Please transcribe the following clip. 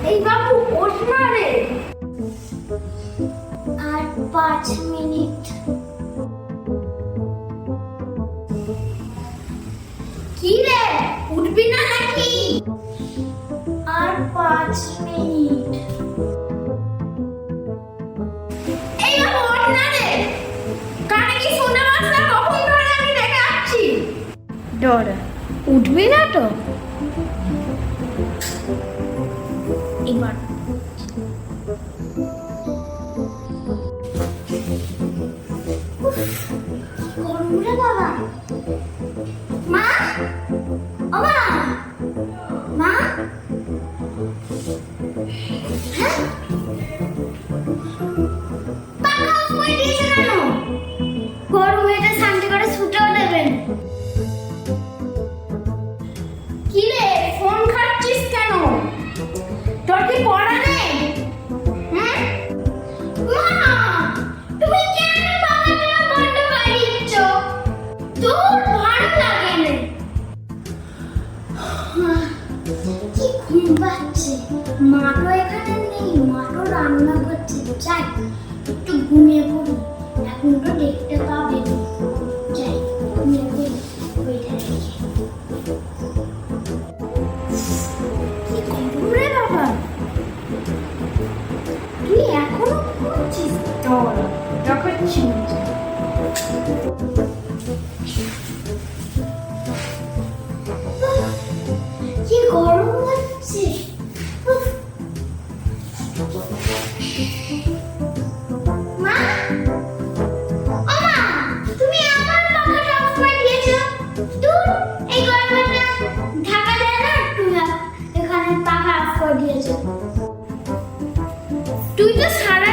এই বাবু ওঠ না রে। আর 5 মিনিট। কি রে উঠবি না নাকি? আর 5 মিনিট। এই বাবু ওঠ না রে। কানে কি শুনতে পাস না? কখন ধরে আমি দেখে আসছি। ডর উঠবি না তো? এবার গরম রে বাবা। মা ও মা মা হ্যাঁ পাখা অফ করে দিয়েছে কেন? গরমে এটা শান্তি করে ছুটেও দেবেন। কি রে ফোন ঘাঁটছিস কেন? তোর কি পড়া নেই? হ্যাঁ মা তুমি কেন বাবাকে বন্ধ করে দিচ্ছ? তোর ভালো লাগে না? কি ঘুম পাচ্ছে। মা তো এখানে নেই, মা তো রান্না করছে। যাই একটু ঘুমিয়ে পড়ি, এখন তো দেখতে পাবে। যাই ঘুমিয়ে পড়ি ওইটা রেখে। কি গরম রে বাবা। তুই এখনো ঘুমোচ্ছিস? তোর যখন শুনছি কি গরম হচ্ছে। মা ও মা তুমি আমার পাখাটা অফ করে দিয়েছো। দূর এই গরমে না ঢাকা যায় না, তুমি এখানে পাখা অফ করে দিয়েছো। তুই তো সারা